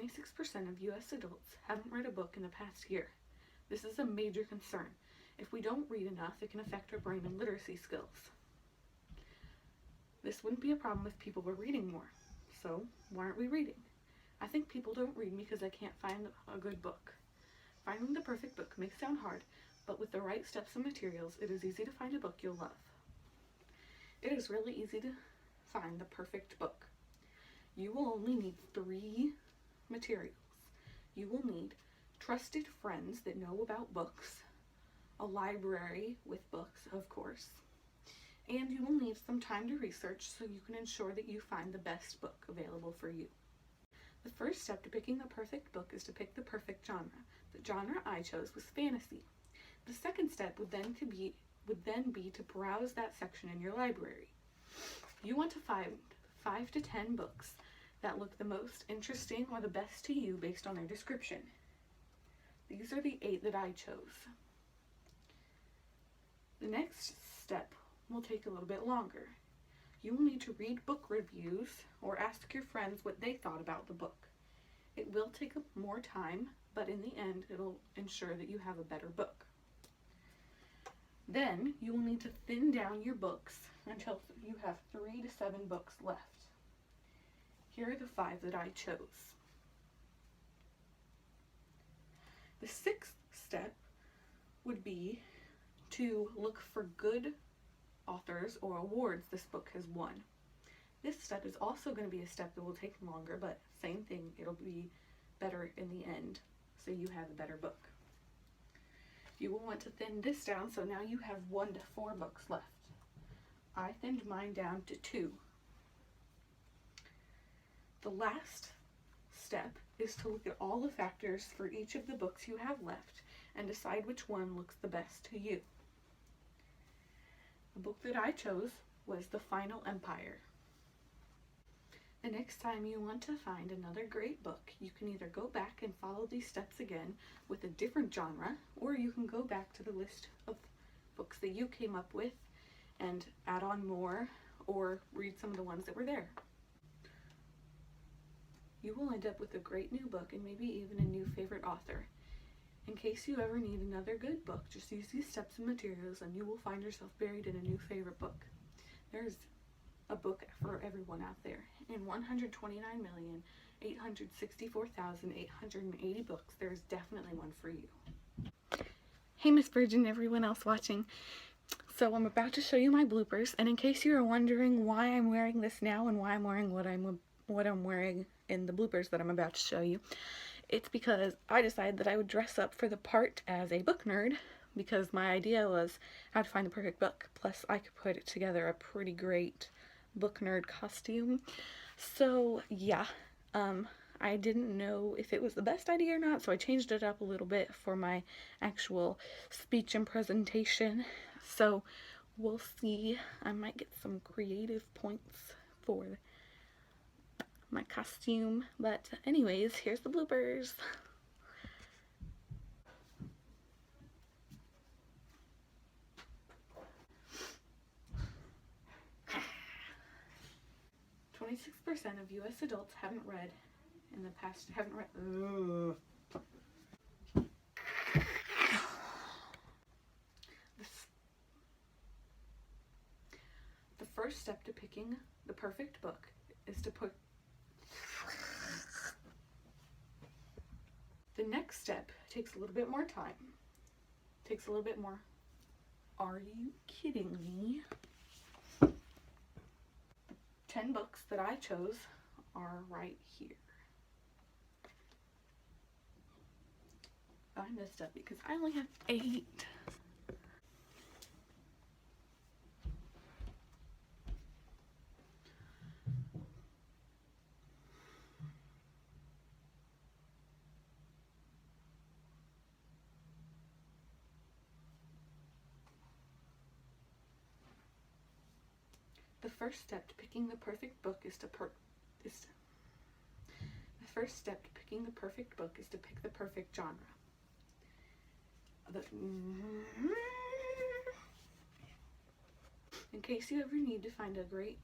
26% of US adults haven't read a book in the past year. This is a major concern. If we don't read enough, it can affect our brain and literacy skills. This wouldn't be a problem if people were reading more. So, why aren't we reading? I think people don't read because they can't find a good book. Finding the perfect book may sound hard, but with the right steps and materials, it is easy to find a book you'll love. It is really easy to find the perfect book. You will only need 3 materials. You will need trusted friends that know about books, a library with books, of course, and you will need some time to research so you can ensure that you find the best book available for you. The first step to picking the perfect book is to pick the perfect genre. The genre I chose was fantasy. The second step would then be to browse that section in your library. You want to find 5 to 10 books that look the most interesting or the best to you based on their description. These are the 8 that I chose. The next step will take a little bit longer. You will need to read book reviews or ask your friends what they thought about the book. It will take more time, but in the end, it'll ensure that you have a better book. Then you will need to thin down your books until you have 3 to 7 books left. Here are the 5 that I chose. The 6th step would be to look for good authors or awards this book has won. This step is also going to be a step that will take longer, but same thing, it'll be better in the end, so you have a better book. You will want to thin this down, so now you have 1 to 4 books left. I thinned mine down to 2. The last step is to look at all the factors for each of the books you have left and decide which one looks the best to you. The book that I chose was The Final Empire. The next time you want to find another great book, you can either go back and follow these steps again with a different genre, or you can go back to the list of books that you came up with and add on more, or read some of the ones that were there. You will end up with a great new book and maybe even a new favorite author. In case you ever need another good book, just use these steps and materials and you will find yourself buried in a new favorite book. There's a book for everyone out there. In 129,864,880 books, there's definitely one for you. Hey Miss Virgin, everyone else watching. So I'm about to show you my bloopers, and in case you are wondering why I'm wearing this now and why I'm wearing what I'm wearing in the bloopers that I'm about to show you, it's because I decided that I would dress up for the part as a book nerd, because my idea was how to find the perfect book, plus I could put together a pretty great book nerd costume. So yeah, I didn't know if it was the best idea or not, so I changed it up a little bit for my actual speech and presentation. So we'll see. I might get some creative points for my costume, but anyways, here's the bloopers. .26% of US adults haven't read in the past, The first step to picking the perfect book is to put... The next step takes a little bit more time. Takes a little bit more. Are you kidding me? 10 books that I chose are right here. I messed up because I only have 8. The first step to picking the perfect book is to pick the perfect genre. In case you ever need to find a great